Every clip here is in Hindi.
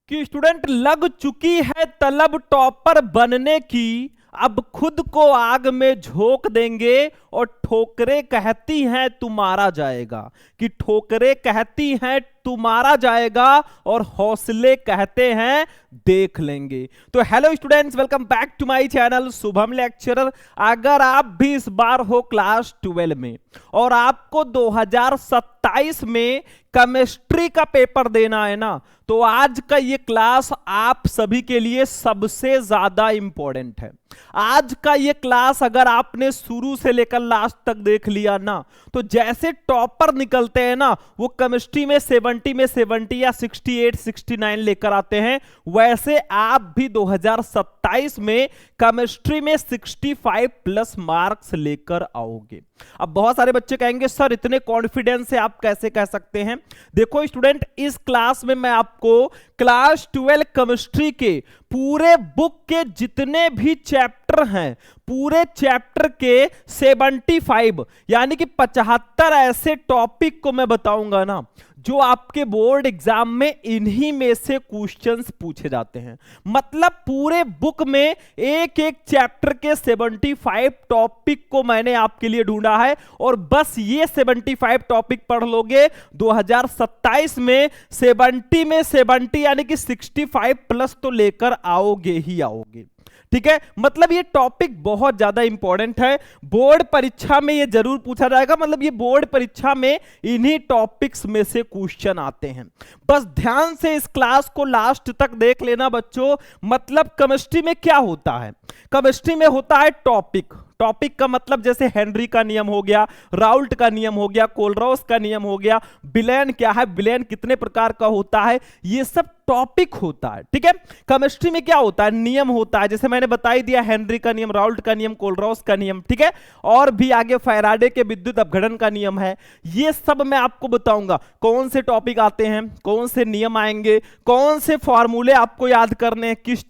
कि स्टूडेंट लग चुकी है तलब टॉपर बनने की। अब खुद को आग में झोंक देंगे और ठोकरें कहती हैं तुम्हारा जाएगा। कि ठोकरें कहती हैं तुम्हारा जाएगा और हौसले कहते हैं देख लेंगे। तो hello students, welcome back to my channel Shubham lecturer. अगर आप भी इस बार हो क्लास 12 में और आपको 2027 में केमिस्ट्री का पेपर देना है ना, तो आज का ये क्लास आप सभी के लिए सबसे ज्यादा इंपॉर्टेंट है। आज का ये क्लास अगर आपने शुरू से लेकर लास्ट तक देख लिया ना, तो जैसे टॉपर निकलते हैं ना, वो केमिस्ट्री में 70 में 70 या 68 69 लेकर आते हैं, वैसे आप भी 2027 में केमिस्ट्री में 65 प्लस मार्क्स लेकर आओगे। अब बहुत सारे बच्चे कहेंगे सर इतने कॉन्फिडेंस से आप कैसे कह सकते हैं। देखो स्टूडेंट, इस क्लास में मैं आपको क्लास 12 केमिस्ट्री के पूरे बुक के जितने भी चैप्टर हैं, पूरे चैप्टर के 75 यानी कि 75 ऐसे टॉपिक को मैं बताऊंगा ना, जो आपके बोर्ड एग्जाम में इन्हीं में से क्वेश्चंस पूछे जाते हैं। मतलब पूरे बुक में एक एक चैप्टर के 75 टॉपिक को मैंने आपके लिए ढूंढा है, और बस ये 75 टॉपिक पढ़ लोगे 2027 में 70 में 70 यानी कि 65 प्लस तो लेकर आओगे ही आओगे। ठीक है, मतलब ये टॉपिक बहुत ज्यादा इंपॉर्टेंट है। बोर्ड परीक्षा में ये जरूर पूछा जाएगा, मतलब ये बोर्ड परीक्षा में इन्हीं टॉपिक्स में से क्वेश्चन आते हैं। बस ध्यान से इस क्लास को लास्ट तक देख लेना बच्चों। मतलब केमिस्ट्री में क्या होता है, केमिस्ट्री में होता है टॉपिक। टॉपिक का मतलब जैसे हेनरी का नियम हो गया, राउल्ट का नियम हो गया, कोलरॉस का नियम हो गया, बिलेन क्या है, बिलेन कितने प्रकार का होता है, ये सब टॉपिक होता है। ठीक है, केमिस्ट्री में क्या होता है, नियम होता है। जैसे मैंने बता ही दिया, हेनरी का नियम, राउल्ट का नियम, कोलरॉस का नियम। ठीक है, और भी आगे फैराडे के विद्युत अपघटन का नियम है। ये सब मैं आपको बताऊंगा कौन से टॉपिक आते हैं, कौन से नियम आएंगे, कौन से फॉर्मूले आपको याद करने हैं, किस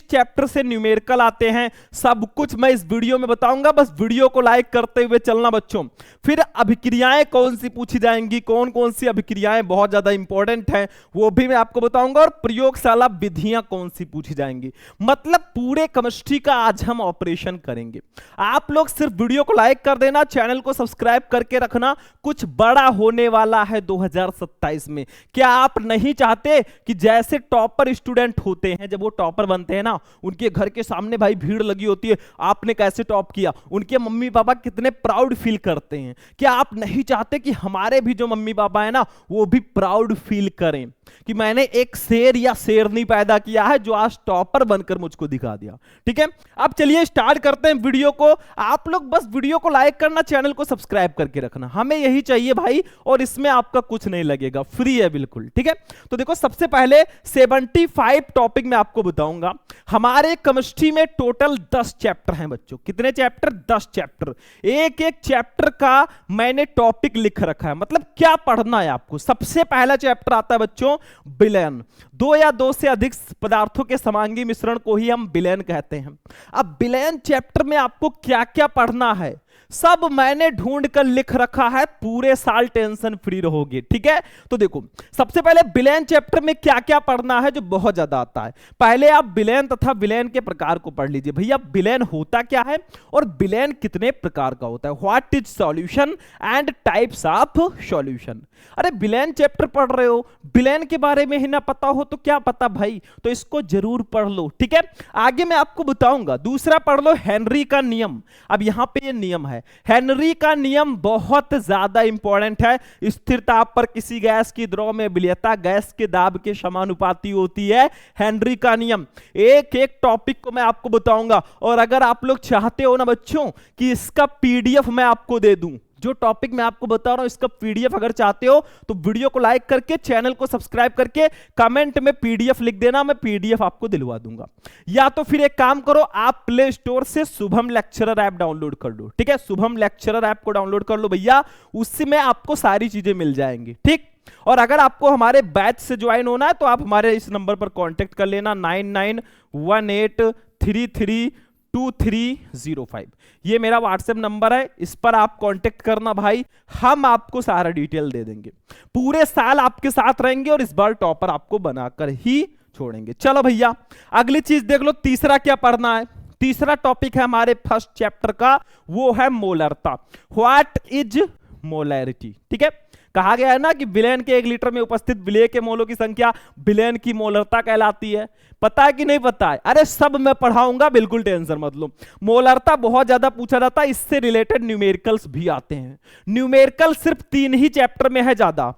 चैप्टर से न्यूमेरिकल आते हैं, सब कुछ मैं इस वीडियो में बताऊंगा। बस वीडियो को लाइक करते हुए चलना बच्चों। फिर अभिक्रियाएं कौन सी पूछी जाएंगी, कौन कौन सी अभिक्रियाएं बहुत ज्यादा इंपॉर्टेंट हैं, वो भी मैं आपको बताऊंगा, और प्रयोगशाला विधियां कौन सी पूछी जाएंगी। मतलब पूरे केमिस्ट्री का आज हम ऑपरेशन करेंगे। आप लोग सिर्फ वीडियो को लाइक कर देना, चैनल को सब्सक्राइब करके रखना। कुछ बड़ा होने वाला है 2027 में। क्या आप नहीं चाहते कि जैसे टॉपर स्टूडेंट होते हैं, जब वो टॉपर बनते हैं ना, उनके घर के सामने भाई भीड़ लगी होती है, आपने कैसे टॉप किया, उनके मम्मी पापा कितने प्राउड फील करते हैं। क्या आप नहीं चाहते कि हमारे भी जो मम्मी पापा है ना, वो भी प्राउड फील करें कि मैंने एक शेर या शेरनी पैदा किया है जो आज टॉपर बनकर मुझको दिखा दिया। ठीक है, अब चलिए स्टार्ट करते हैं वीडियो को। आप लोग बस वीडियो को लाइक करना, चैनल को सब्सक्राइब करके रखना, हमें यही चाहिए भाई, और इसमें आपका कुछ नहीं लगेगा, फ्री है बिल्कुल। ठीक है, तो देखो सबसे पहले 75 टॉपिक मैं आपको बताऊंगा। हमारे केमिस्ट्री में टोटल 10 चैप्टर हैं बच्चों। कितने चैप्टर? 10 चैप्टर। एक एक चैप्टर का मैंने टॉपिक लिख रखा है, मतलब क्या पढ़ना है आपको। सबसे पहला चैप्टर आता है बच्चों विलेन। 2 या 2 से अधिक पदार्थों के समांगी मिश्रण को ही हम विलेन कहते हैं। अब विलेन चैप्टर में आपको क्या क्या पढ़ना है, सब मैंने ढूंढ कर लिख रखा है, पूरे साल टेंशन फ्री रहोगे। ठीक है, तो देखो सबसे पहले विलेन चैप्टर में क्या क्या पढ़ना है जो बहुत ज्यादा आता है। पहले आप विलेन तथा विलेन के प्रकार को पढ़ लीजिए। भैया विलेन होता क्या है और विलेन कितने प्रकार का होता है। What is solution and types of solution. अरे विलेन चैप्टर पढ़ रहे हो, विलेन के बारे में ही ना पता हो तो क्या पता भाई, तो इसको जरूर पढ़ लो। ठीक है, आगे मैं आपको बताऊंगा। दूसरा पढ़ लो हेनरी का नियम। अब यहां पे ये नियम है, हेनरी का नियम बहुत ज्यादा इंपॉर्टेंट है। स्थिर ताप पर किसी गैस की द्रव में विलेयता गैस के दाब के समानुपाती होती है, हेनरी का नियम। एक एक टॉपिक को मैं आपको बताऊंगा, और अगर आप लोग चाहते हो ना बच्चों कि इसका पीडीएफ मैं आपको दे दूं, जो टॉपिक मैं आपको बता रहा हूं इसका पीडीएफ अगर चाहते हो तो वीडियो को लाइक करके, चैनल को सब्सक्राइब करके कमेंट में पीडीएफ लिख देना, मैं पीडीएफ आपको दिलवा दूंगा। या तो फिर एक काम करो, आप प्ले स्टोर से शुभम लेक्चरर ऐप डाउनलोड कर लो। ठीक है, शुभम लेक्चरर ऐप को डाउनलोड कर लो भैया, उसमें आपको सारी चीजें मिल जाएंगी। ठीक, और अगर आपको हमारे बैच से ज्वाइन होना है तो आप हमारे इस नंबर पर कांटेक्ट कर लेना, 991833 2305। ये मेरा व्हाट्सएप नंबर है, इस पर आप कांटेक्ट करना भाई, हम आपको सारा डिटेल दे देंगे। पूरे साल आपके साथ रहेंगे और इस बार टॉपर आपको बनाकर ही छोड़ेंगे। चलो भैया अगली चीज देख लो, तीसरा क्या पढ़ना है। तीसरा टॉपिक है हमारे फर्स्ट चैप्टर का, वो है मोलरता। What is molarity. ठीक है, कहा गया है ना कि विलेन के 1 लीटर में उपस्थित विलेय के मोलों की संख्या विलेन की मोलरता कहलाती है। पता है कि नहीं पता है? अरे सब मैं पढ़ाऊंगा, बिल्कुल टेंशन मत लो। मोलरता बहुत ज्यादा पूछा जाता है, इससे रिलेटेड न्यूमेरिकल्स भी आते हैं। न्यूमेरिकल सिर्फ 3 ही चैप्टर में है ज्यादा।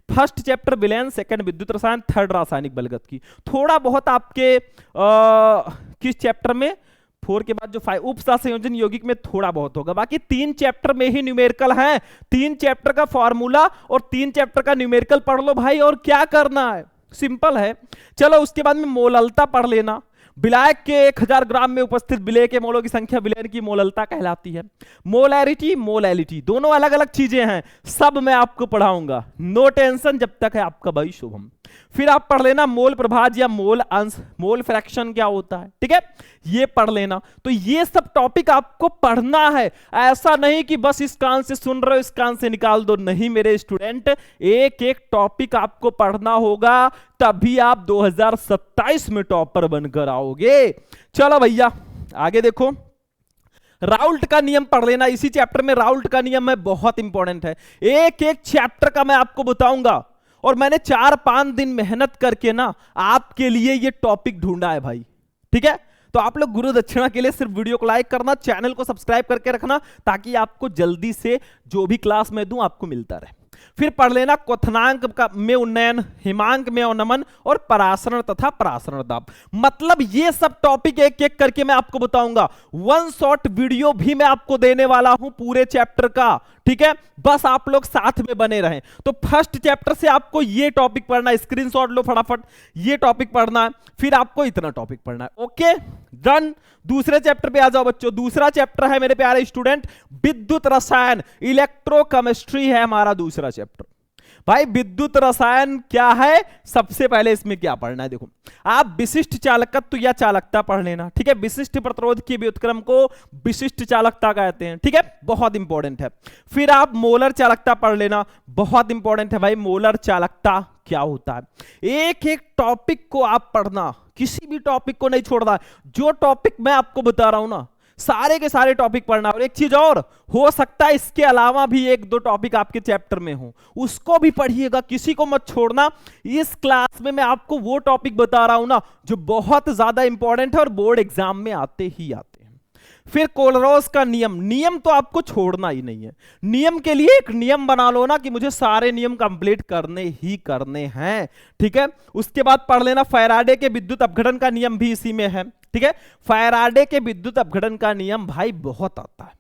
फर्स्ट चैप्टर विलेन, सेकंड विद्युत रसायन, थर्ड रासायनिक बलगत की। थोड़ा बहुत आपके किस चैप्टर में 4 के बाद जो 5 उपसा संयोजन यौगिक में थोड़ा बहुत होगा, बाकी 3 चैप्टर में ही न्यूमेरिकल है। 3 चैप्टर का फॉर्मूला और 3 चैप्टर का न्यूमेरिकल पढ़ लो भाई, और क्या करना है, सिंपल है। चलो उसके बाद में मोललता पढ़ लेना। विलायक के 1000 ग्राम में उपस्थित विलेय के मोलों की संख्या विलेयन की मोललता कहलाती है। मोलैरिटी, मोलैलिटी दोनों अलग अलग चीजें हैं, सब मैं आपको पढ़ाऊंगा, नो टेंशन, जब तक है आपका भाई शुभम। फिर आप पढ़ लेना मोल प्रभाज या मोल अंश, मोल फ्रैक्शन क्या होता है, ठीक है, ये पढ़ लेना। तो ये सब टॉपिक आपको पढ़ना है, ऐसा नहीं कि बस इस कान से सुन रहे हो इस कान से निकाल दो, नहीं मेरे स्टूडेंट, एक एक टॉपिक आपको पढ़ना होगा, तभी आप 2027 में टॉपर बनकर आओगे। चलो भैया आगे देखो, राउल्ट का नियम पढ़ लेना। इसी चैप्टर में राउल्ट का नियम है, बहुत इंपॉर्टेंट है। एक एक चैप्टर का मैं आपको बताऊंगा, और मैंने 4-5 दिन मेहनत करके ना आपके लिए ये टॉपिक ढूंढा है भाई, ठीक है। तो आप लोग गुरु दक्षिणा के लिए सिर्फ वीडियो को लाइक करना, चैनल को सब्सक्राइब करके रखना, ताकि आपको जल्दी से जो भी क्लास में दूं आपको मिलता रहे। फिर पढ़ लेना क्वथनांक का में उन्नयन, हिमांक में अवनमन और परासरण तथा परासरण दाब। मतलब ये सब टॉपिक एक एक करके मैं आपको बताऊंगा। 1 शॉट वीडियो भी मैं आपको देने वाला हूं पूरे चैप्टर का, ठीक है, बस आप लोग साथ में बने रहें। तो फर्स्ट चैप्टर से आपको ये टॉपिक पढ़ना है, स्क्रीनशॉट लो फटाफट, ये टॉपिक पढ़ना है, फिर आपको इतना टॉपिक पढ़ना है, ओके डन। दूसरे चैप्टर पे आ जाओ बच्चों। दूसरा चैप्टर है मेरे प्यारे स्टूडेंट विद्युत रसायन, इलेक्ट्रोकेमिस्ट्री है हमारा दूसरा चैप्टर। भाई विद्युत रसायन क्या है, सबसे पहले इसमें क्या पढ़ना है, देखो आप विशिष्ट चालकत्व या चालकता पढ़ लेना, ठीक है। विशिष्ट प्रतिरोध की व्युत्क्रम को विशिष्ट चालकता कहते हैं, ठीक है, बहुत इंपॉर्टेंट है। फिर आप मोलर चालकता पढ़ लेना, बहुत इंपॉर्टेंट है भाई, मोलर चालकता क्या होता है। एक एक टॉपिक को आप पढ़ना, किसी भी टॉपिक को नहीं छोड़ना। जो टॉपिक मैं आपको बता रहा हूं ना, सारे के सारे टॉपिक पढ़ना। और एक चीज और, हो सकता है इसके अलावा भी 1-2 टॉपिक आपके चैप्टर में हो, उसको भी पढ़िएगा, किसी को मत छोड़ना। इस क्लास में मैं आपको वो टॉपिक बता रहा हूं ना जो बहुत ज्यादा इंपॉर्टेंट है और बोर्ड एग्जाम में आते ही आते हैं। फिर कोलरोस का नियम, नियम तो आपको छोड़ना ही नहीं है। नियम के लिए एक नियम बना लो ना कि मुझे सारे नियम कंप्लीट करने ही करने हैं, ठीक है। उसके बाद पढ़ लेना फैराडे के विद्युत अपघटन का नियम भी इसी में है, ठीक है। फैराडे के विद्युत अपघटन का नियम भाई बहुत आता है,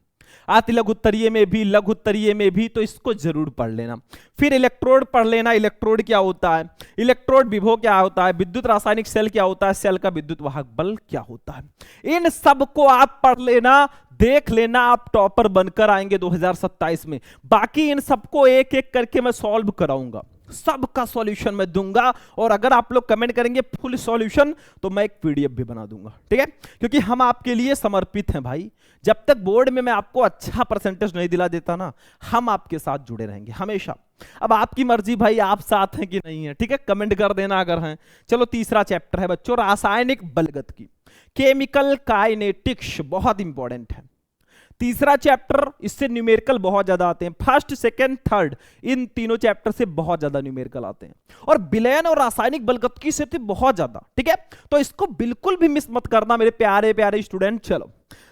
अति लघुत्तरीय में भी लघुत्तरीय में भी, तो इसको जरूर पढ़ लेना। फिर इलेक्ट्रोड पढ़ लेना, इलेक्ट्रोड क्या होता है, इलेक्ट्रोड विभव क्या होता है, विद्युत रासायनिक सेल क्या होता है, सेल का विद्युत वाहक बल क्या होता है। इन सब को आप पढ़ लेना, देख लेना, आप टॉपर बनकर आएंगे 2027 में। बाकी इन सबको एक एक करके मैं सॉल्व कराऊंगा, सबका सॉल्यूशन मैं दूंगा, और अगर आप लोग कमेंट करेंगे फुल सॉल्यूशन तो मैं एक पीडीएफ भी बना दूंगा, ठीक है, क्योंकि हम आपके लिए समर्पित हैं भाई। जब तक बोर्ड में मैं आपको अच्छा परसेंटेज नहीं दिला देता ना, हम आपके साथ जुड़े रहेंगे हमेशा। अब आपकी मर्जी भाई, आप साथ हैं कि नहीं है, ठीक है, कमेंट कर देना अगर हैं। चलो तीसरा चैप्टर है बच्चों रासायनिक बलगत की, केमिकल काइनेटिक्स, बहुत इंपॉर्टेंट है तीसरा चैप्टर। इससे न्यूमेरिकल बहुत ज्यादा आते हैं, फर्स्ट सेकंड थर्ड इन तीनों चैप्टर से बहुत ज्यादा न्यूमेरिकल आते हैं, और विलयन और रासायनिक बलगतकी से तो बहुत ज्यादा, ठीक है। तो इसको बिल्कुल भी मिस मत करना मेरे प्यारे प्यारे स्टूडेंट। चलो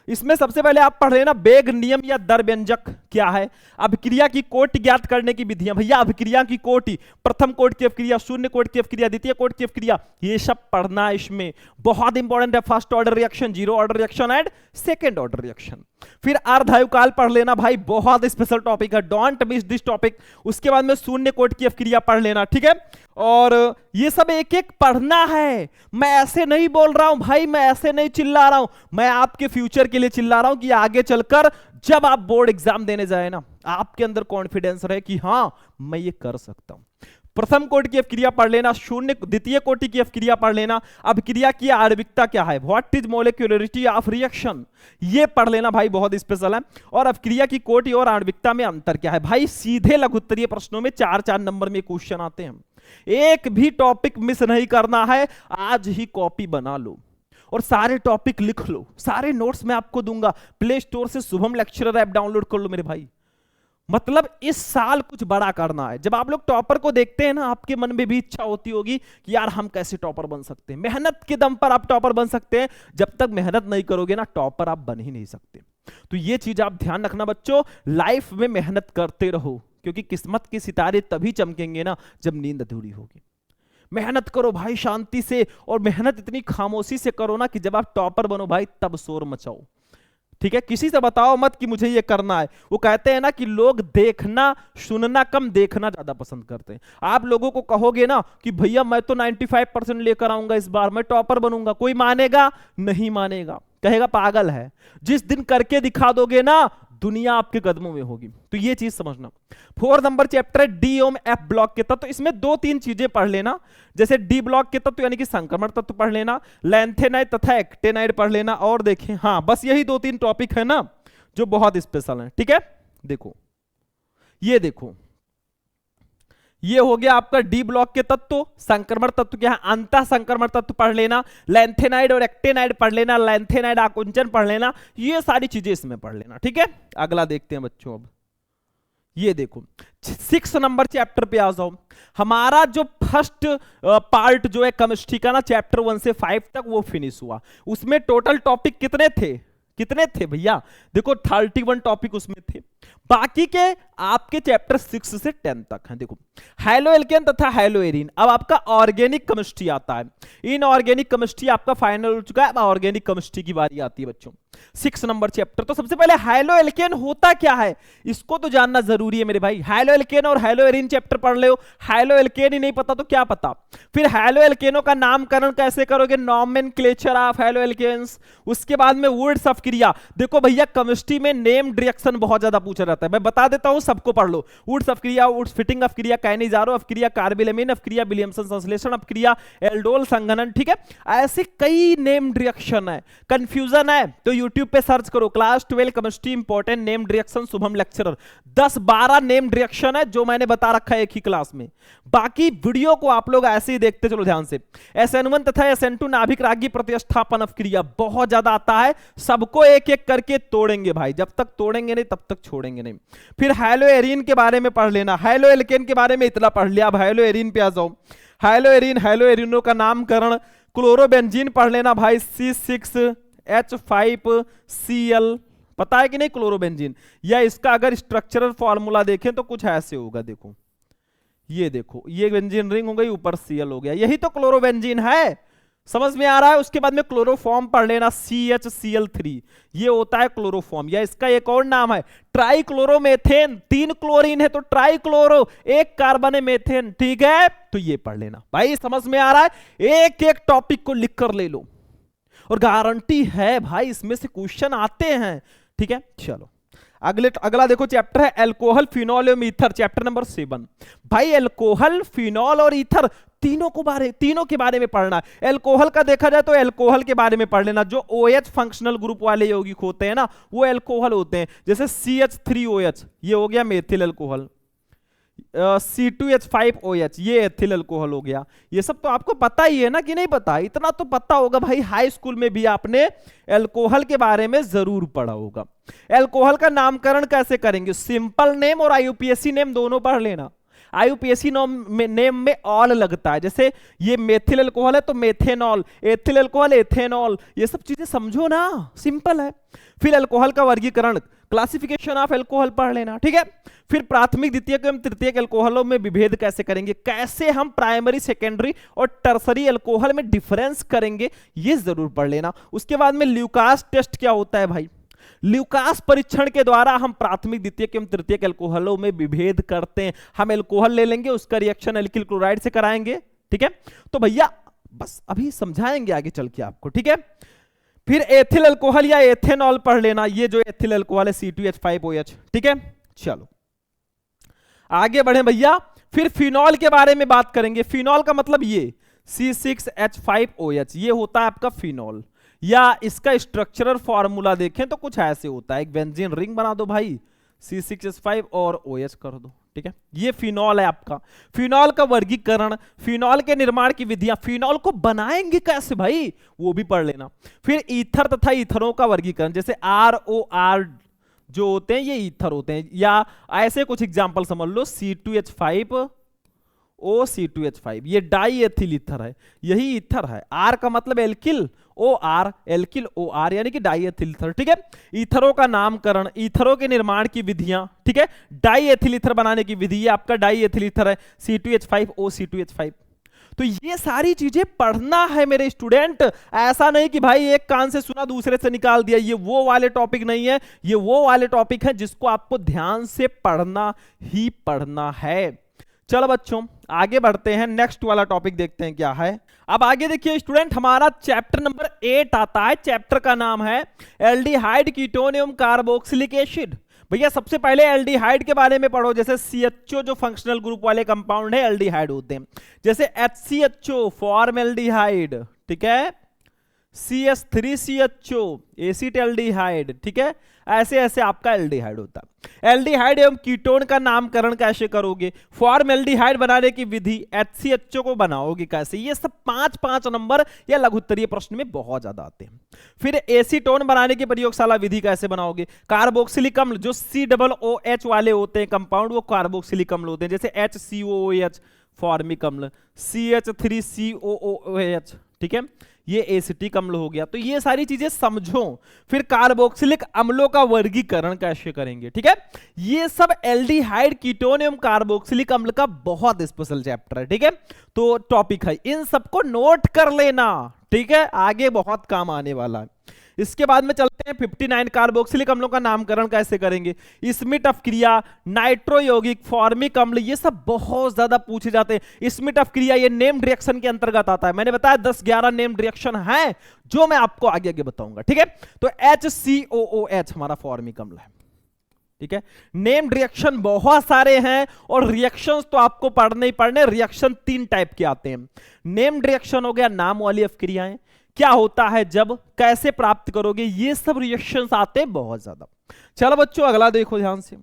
इसमें सबसे पहले आप पढ़ लेना वेग नियम या दर व्यंजक क्या है, अभिक्रिया की कोटि ज्ञात करने की विधियां। भैया अभिक्रिया की कोटि, प्रथम कोटि की अभिक्रिया, शून्य कोटि की अभिक्रिया, द्वितीय कोटि की अभिक्रिया, ये सब पढ़ना है इसमें, बहुत इंपॉर्टेंट है। First order reaction, zero order reaction and second order reaction. फिर अर्धआयुकाल पढ़ लेना भाई, बहुत स्पेशल टॉपिक है, डोंट मिस दिस टॉपिक। उसके बाद में शून्य कोटि की अभिक्रिया पढ़ लेना, ठीक है। और ये सब एक एक पढ़ना है, मैं ऐसे नहीं बोल रहा हूं भाई, मैं ऐसे नहीं चिल्ला रहा हूं, मैं आपके फ्यूचर के लिए चिल्ला रहा हूं कि आगे चलकर जब आप बोर्ड एग्जाम देने जाए ना, आपके अंदर कॉन्फिडेंस रहे कि हां मैं ये कर सकता हूं। प्रथम कोटि की अपक्रिया पढ़ लेना, शून्य द्वितीय कोटि की अपक्रिया पढ़ लेना, अपक्रिया की आणविकता क्या है, व्हाट इज मोलिक्युलरिटी ऑफ रिएक्शन, ये पढ़ लेना भाई, बहुत स्पेशल है। और अपक्रिया की कोटि और आणविकता में अंतर क्या है भाई, सीधे लघुत्तरीय प्रश्नों में 4-4 नंबर में क्वेश्चन आते हैं। एक भी टॉपिक मिस नहीं करना है, आज ही कॉपी बना लो और सारे टॉपिक लिख लो, सारे नोट्स मैं आपको दूंगा। प्ले स्टोर से शुभम लेक्चरर ऐप डाउनलोड कर लो मेरे भाई। मतलब इस साल कुछ बड़ा करना है। जब आप लोग टॉपर को देखते हैं ना, आपके मन में भी इच्छा होती होगी कि यार हम कैसे टॉपर बन सकते हैं। मेहनत के दम पर आप टॉपर बन सकते हैं, जब तक मेहनत नहीं करोगे ना, टॉपर आप बन ही नहीं सकते। तो ये चीज आप ध्यान रखना बच्चों, लाइफ में मेहनत करते रहो, क्योंकि किस्मत के सितारे तभी चमकेंगे ना जब नींद अधूरी होगी। मेहनत करो भाई शांति से, और मेहनत इतनी खामोशी से करो ना कि जब आप टॉपर बनो भाई तब शोर मचाओ। ठीक है, किसी से बताओ मत कि मुझे ये करना है। वो कहते हैं ना कि लोग देखना सुनना कम, देखना ज्यादा पसंद करते हैं। आप लोगों को कहोगे ना कि भैया मैं तो 95% लेकर आऊंगा इस बार, मैं टॉपर बनूंगा, कोई मानेगा नहीं, मानेगा, कहेगा पागल है। जिस दिन करके दिखा दोगे ना, दुनिया आपके कदमों में होगी। तो ये चीज समझना। 4 नंबर चैप्टर है डी ओम एफ ब्लॉक के तत्व। इसमें 2-3 चीजें पढ़ लेना, जैसे डी ब्लॉक के तत्व यानी कि संक्रमण तत्व पढ़ लेना, लैंथेनाइड तथा एक्टेनाइड पढ़ लेना, और देखें हाँ बस यही 2-3 टॉपिक है ना जो बहुत स्पेशल है। ठीक है, देखो ये देखो, ये हो गया आपका डी ब्लॉक के तत्व। संक्रमण तत्व क्या है, अंतः संक्रमण तत्व पढ़ लेना, लैंथेनाइड और एक्टेनाइड पढ़ लेना, लैंथेनाइड आकुंचन पढ़ लेना, ये सारी चीजें इसमें पढ़ लेना। ठीक है, अगला देखते हैं बच्चों। अब ये देखो 6 नंबर चैप्टर पे आ जाओ। हमारा जो फर्स्ट पार्ट जो है केमिस्ट्री का ना, चैप्टर 1 से 5 तक वो फिनिश हुआ। उसमें टोटल टॉपिक कितने थे भैया, देखो 31 टॉपिक उसमें थे। बाकी के आपके चैप्टर 6 से 10 तक हैं। देखो हैलो एल्केन तथा हैलो एरीन। अब आपका ऑर्गेनिक केमिस्ट्री आता है। इनऑर्गेनिक केमिस्ट्री आपका फाइनल हो चुका है, अब ऑर्गेनिक केमिस्ट्री की बारी आती है बच्चों। 6 नंबर चैप्टर। तो सबसे पहले हैलो एल्केन होता क्या है, इसको तो जानना जरूरी है मेरे भाई। हैलो एल्केन और हैलो एरीन चैप्टर पढ़ लो। हैलो एल्केन ही नहीं पता तो क्या पता। फिर हैलो एल्केनों का नामकरण कैसे करोगे, नॉमेनक्लेचर ऑफ हैलो एल्केन्स। उसके बाद में वर्ड्स ऑफ क्रिया। देखो भैया केमिस्ट्री में नेम्ड रिएक्शन बहुत ज्यादा पूछा जाता है, मैं बता देता हूं, सबको पढ़ लो। वर्ड्स ऑफ क्रिया, वर्ड्स फिटिंग ऑफ क्रिया, काइनेजारो ऑफ क्रिया, कार्बिलमिन ऑफ क्रिया, विलियमसन संश्लेषण ऑफ क्रिया, एल्डोल संघनन। ठीक है, ऐसे कई नेम्ड रिएक्शन है। कंफ्यूजन है तो यूट्यूब पे सर्च करो, class 12 chemistry important named reaction Shubham lecturer. 10-12 named reaction है जो मैंने बता रखा है एक ही क्लास में। बाकी वीडियो को आप लोग ऐसे ही देखते चलो ध्यान से। SN1 तथा SN2 नाभिक राज्य प्रतिस्थापन ऑफ क्रिया बहुत ज्यादा आता है, सबको एक एक करके तोड़ेंगे भाई, जब तक तोड़ेंगे नहीं तब तक छोड़ेंगे नहीं। फिर हैलो एरीन के बारे में पढ़ लेना। हैलो एल्केन के बारे में इतना पढ़ लिया, अब हैलो एरीन पे आ जाओ। हैलो एरीन, हैलो एरीनों का नामकरण। क्लोरोबेंजीन पढ़ लेना भाई, C6H5Cl, पता है कि नहीं क्लोरोबेंजीन, या इसका अगर स्ट्रक्चरल फॉर्मूला देखें तो कुछ ऐसे होगा। देखो ये देखो, ये बेंजीन रिंग हो गई, ऊपर Cl हो गया, यही तो क्लोरोबेंजीन है। समझ में आ रहा है। उसके बाद में क्लोरोफॉर्म पढ़ लेना, CHCl3, ये होता है क्लोरोफॉर्म, या इसका एक और नाम है ट्राइक्लोरोमेथेन। 3 क्लोरीन है तो ट्राइक्लोरो, 1 कार्बन है मेथेन। ठीक है, तो ये पढ़ लेना भाई, समझ में आ रहा है। एक एक टॉपिक को लिख कर ले लो, और गारंटी है भाई इसमें से क्वेश्चन आते हैं। ठीक है, चलो अगला देखो चैप्टर है एल्कोहल, फिनॉल एवं ईथर, चैप्टर नंबर 7। भाई एल्कोहल, फिनॉल और ईथर तीनों के बारे में पढ़ना है। एल्कोहल का देखा जाए तो एल्कोहल के बारे में पढ़ लेना। जो OH फंक्शनल ग्रुप वाले यौगिक होते हैं ना, वो एल्कोहल होते हैं। जैसे CH3OH, ये हो गया मेथिल एल्कोहल। C2H5OH, ये एथिल अल्कोहल हो गया। ये सब तो आपको पता ही है ना, कि नहीं पता, इतना तो पता होगा भाई, हाई स्कूल में भी आपने अल्कोहल के बारे में जरूर पढ़ा होगा। अल्कोहल का नामकरण कैसे करेंगे, सिंपल नेम और IUPAC नेम दोनों पढ़ लेना। IUPAC नेम में ऑल लगता है, जैसे ये मेथिल अल्कोहल है तो मेथेनॉल, एथिल अल्कोहल एथेनॉल, ये सब चीजें समझो ना, सिंपल है। फिर अल्कोहल का वर्गीकरण, क्लासिफिकेशन ऑफ अल्कोहल पढ़ लेना। ठीक है, फिर प्राथमिक, द्वितीयक एवं तृतीयक अल्कोहलों में विभेद कैसे करेंगे, कैसे हम प्राइमरी, सेकेंडरी और टर्सरी अल्कोहल में डिफरेंस करेंगे, ये जरूर पढ़ लेना। उसके बाद में ल्यूकास टेस्ट क्या होता है भाई, ल्यूकास परीक्षण के द्वारा हम प्राथमिक, द्वितीयक एवं तृतीयक अल्कोहलों में विभेद करते हैं। हम अल्कोहल ले लेंगे, उसका रिएक्शन एल्किल क्लोराइड से कराएंगे। ठीक है, तो भैया बस अभी समझाएंगे आगे चल के आपको। ठीक है, फिर एथिल अल्कोहल या एथेनॉल पढ़ लेना, ये जो एथिल अल्कोहल है C2H5OH। ठीक है, चलो आगे बढ़े भैया। फिर फिनॉल के बारे में बात करेंगे। फिनॉल का मतलब ये C6H5OH, ये होता है आपका फिनॉल, या इसका स्ट्रक्चरल फॉर्मूला देखें तो कुछ ऐसे होता है, एक बेंजीन रिंग बना दो भाई, C6H5 और OH कर दो, ठीक है, ये फिनॉल है आपका। फिनॉल का वर्गीकरण, फिनॉल के निर्माण की विधियां, फिनॉल को बनाएंगे कैसे भाई वो भी पढ़ लेना। फिर ईथर तथा ईथरों का वर्गीकरण, जैसे ROR जो होते हैं ये ईथर होते हैं, या ऐसे कुछ एग्जांपल समझ लो, C2H5 OC2H5, ये डाई एथिल ईथर है, यही ईथर है। R का मतलब एल्किल, OR एल्किल OR यानी कि डाई एथिल ईथर, ठीक है। ईथरों का नामकरण, ईथरों के निर्माण की विधियां, ठीक है, डाई एथिल ईथर बनाने की विधि, ये आपका डाई एथिल ईथर है C2H5 OC2H5। तो ये सारी चीजें पढ़ना है मेरे स्टूडेंट, ऐसा नहीं कि भाई एक कान से सुना दूसरे से निकाल दिया, ये वो वाले टॉपिक नहीं है, ये वो वाले टॉपिक है जिसको आपको ध्यान से पढ़ना ही पढ़ना है। चलो बच्चों आगे बढ़ते हैं, नेक्स्ट वाला टॉपिक देखते हैं क्या है। अब आगे देखिए स्टूडेंट, हमारा चैप्टर नंबर 8 आता है, चैप्टर का नाम है एल्डिहाइड कीटोन एवं कार्बोक्सिलिक एसिड। भैया सबसे पहले एल्डिहाइड के बारे में पढ़ो, जैसे CHO जो फंक्शनल ग्रुप वाले कंपाउंड है एल्डिहाइड होते हैं, जैसे HCHO फॉर्मल्डिहाइड, ठीक है, CH3CHO एसिटाल्डिहाइड, ठीक है, ऐसे ऐसे आपका एल्डिहाइड होता है। एल्डिहाइड एवं कीटोन का नामकरण कैसे करोगे, फॉर्मल्डिहाइड बनाने की विधि, HCHO को बनाओगे कैसे, ये सब 5-5 नंबर या लघुत्तरीय प्रश्न में बहुत ज्यादा आते हैं। फिर एसीटोन बनाने की प्रयोगशाला विधि कैसे बनाओगे, कार्बोक्सिलिक अम्ल जो COOH वाले होते हैं कंपाउंड, वो कार्बोक्सिलिक अम्ल होते हैं, जैसे HCOOH फॉर्मिक अम्ल, CH3COOH, ठीक है, ये एसिटिक अम्ल हो गया। तो ये सारी चीजें समझो। फिर कार्बोक्सिलिक अम्लों का वर्गीकरण कैसे करेंगे, ठीक है, ये सब एल्डिहाइड कीटोन एवं कार्बोक्सिलिक अम्ल का बहुत स्पेशल चैप्टर है, ठीक है, तो टॉपिक है, इन सबको नोट कर लेना, ठीक है, आगे बहुत काम आने वाला है। इसके बाद में चलते हैं 59, कार्बोक्सिलिक अम्लों का नामकरण कैसे करेंगे, स्मिट ऑफ क्रिया, नाइट्रो यौगिक, फॉर्मिक अम्ल, ये सब बहुत ज्यादा पूछे जाते हैं। स्मिट ऑफ क्रिया ये नेम्ड रिएक्शन के अंतर्गत आता है, मैंने बताया 10-11 नेम्ड रिएक्शन है जो मैं आपको आगे आगे बताऊंगा, ठीक है। तो HCOOH हमारा फॉर्मिक अम्ल है, ठीक है। नेम्ड रिएक्शन बहुत सारे हैं और रिएक्शंस तो आपको पढ़ने ही पढ़ने। रिएक्शन 3 टाइप के आते हैं। नेम्ड रिएक्शन हो गया नाम वाली अफक्रियाएं, क्या होता है जब, कैसे प्राप्त करोगे, ये सब रिएक्शंस आते हैं बहुत ज्यादा। चलो बच्चों अगला देखो ध्यान से,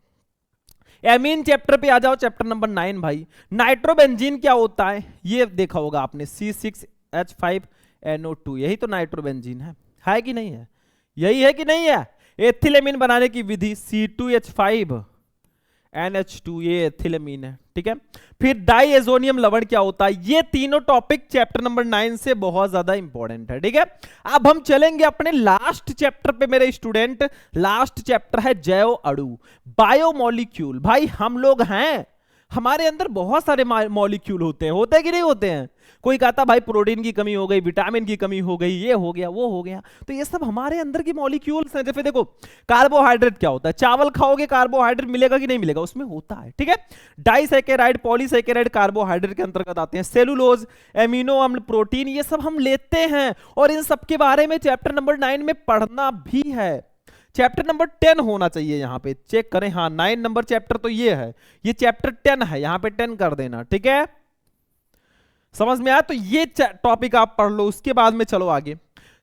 एमीन चैप्टर पे आ जाओ, चैप्टर नंबर 9 भाई। नाइट्रोबेंजीन क्या होता है, ये देखा होगा आपने, C6H5NO2, यही तो नाइट्रोबेंजीन है कि नहीं है, यही है कि नहीं है। एथिलेमीन बनाने की विधि C2H5NH2, ये एथिलेमीन है, ठीक है। फिर डाइएजोनियम लवण क्या होता है, ये तीनों टॉपिक चैप्टर नंबर 9 से बहुत ज्यादा इंपॉर्टेंट है, ठीक है। अब हम चलेंगे अपने लास्ट चैप्टर पे मेरे स्टूडेंट, लास्ट चैप्टर है जैव अणु, बायोमोलिक्यूल। भाई हम लोग हैं, हमारे अंदर बहुत सारे मॉलिक्यूल होते हैं कि नहीं होते हैं। कोई कहता भाई प्रोटीन की कमी हो गई, विटामिन की कमी हो गई, ये हो गया वो हो गया, तो ये सब हमारे अंदर की मॉलिक्यूल्स हैं। जैसे देखो कार्बोहाइड्रेट क्या होता है, चावल खाओगे कार्बोहाइड्रेट मिलेगा कि नहीं मिलेगा, उसमें होता है, ठीक है। डाइसैकेराइड, पॉलीसैकेराइड कार्बोहाइड्रेट के अंतर्गत आते हैं। सेलुलोज, एमिनो अम्ल, प्रोटीन, ये सब हम लेते हैं और इन सब के बारे में चैप्टर नंबर 9 में पढ़ना भी है। चैप्टर नंबर 10 होना चाहिए, यहां पे चेक करें, हाँ 9 नंबर चैप्टर तो ये है, ये चैप्टर 10 है, यहां पे 10 कर देना, ठीक है, समझ में आया। तो ये टॉपिक आप पढ़ लो, उसके बाद में चलो आगे।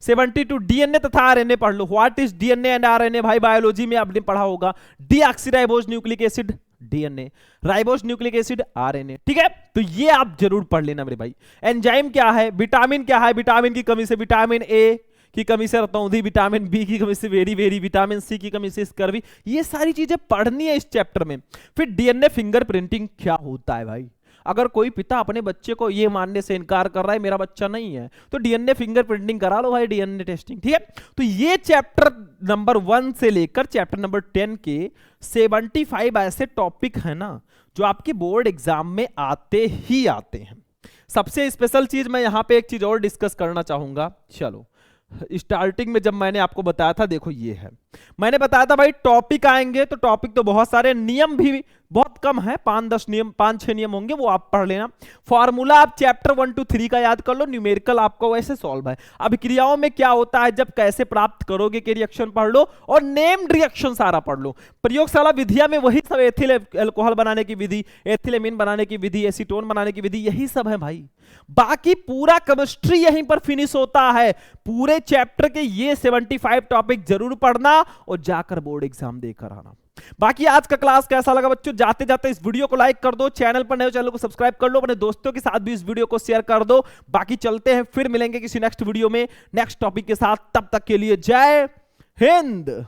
72 डीएनए तथा आरएनए पढ़ लो। What is DNA and RNA, भाई बायोलॉजी में आपने पढ़ा होगा। Deoxyribose nucleic acid DNA, ribose nucleic acid RNA, ठीक है, तो ये आप जरूर पढ़ लेना मेरे भाई। एंजाइम क्या है, विटामिन क्या है, विटामिन की कमी से विटामिन ए की कमी से रतौंधी, विटामिन बी की कमी से वेरी वेरी, विटामिन सी की कमी से स्कर्वी, ये सारी चीजें पढ़नी है इस चैप्टर में। फिर डीएनए फिंगरप्रिंटिंग क्या होता है भाई, अगर कोई पिता अपने बच्चे को ये मानने से इनकार कर रहा है मेरा बच्चा नहीं है, तो डीएनए फिंगरप्रिंटिंग करा लो भाई, डीएनए टेस्टिंग, ठीक है। तो ये चैप्टर नंबर 1 से लेकर चैप्टर नंबर 10 के 75 ऐसे टॉपिक है ना जो आपके बोर्ड एग्जाम में आते ही आते हैं। सबसे स्पेशल चीज मैं यहां पे एक चीज और डिस्कस करना चाहूंगा। चलो स्टार्टिंग में जब मैंने आपको बताया था, देखो ये है मैंने बताया था भाई टॉपिक आएंगे, तो टॉपिक तो बहुत सारे, नियम भी बहुत कम है, 5-10 नियम, 5-6 नियम होंगे, वो आप पढ़ लेना। फॉर्मूला आप चैप्टर 1-3 का याद कर लो, न्यूमेरिकल आपको वैसे सॉल्व है। अब क्रियाओं में क्या होता है, जब कैसे प्राप्त करोगे के रिएक्शन पढ़ लो, और नेम्ड रिएक्शन सारा पढ़ लो। प्रयोगशाला विधिया में वही सब, एथिल अल्कोहल बनाने की विधि, एथिलेमिन बनाने की विधि, एसीटोन बनाने की विधि, यही सब है भाई। बाकी पूरा केमिस्ट्री यहीं पर फिनिश होता है। पूरे चैप्टर के ये 75 टॉपिक जरूर पढ़ना और जाकर बोर्ड एग्जाम देकर आना। बाकी आज का क्लास कैसा लगा बच्चों, जाते जाते इस वीडियो को लाइक कर दो, चैनल पर नए हो चैनल को सब्सक्राइब कर लो, अपने दोस्तों के साथ भी इस वीडियो को शेयर कर दो। बाकी चलते हैं, फिर मिलेंगे किसी नेक्स्ट वीडियो में नेक्स्ट टॉपिक के साथ, तब तक के लिए जय हिंद।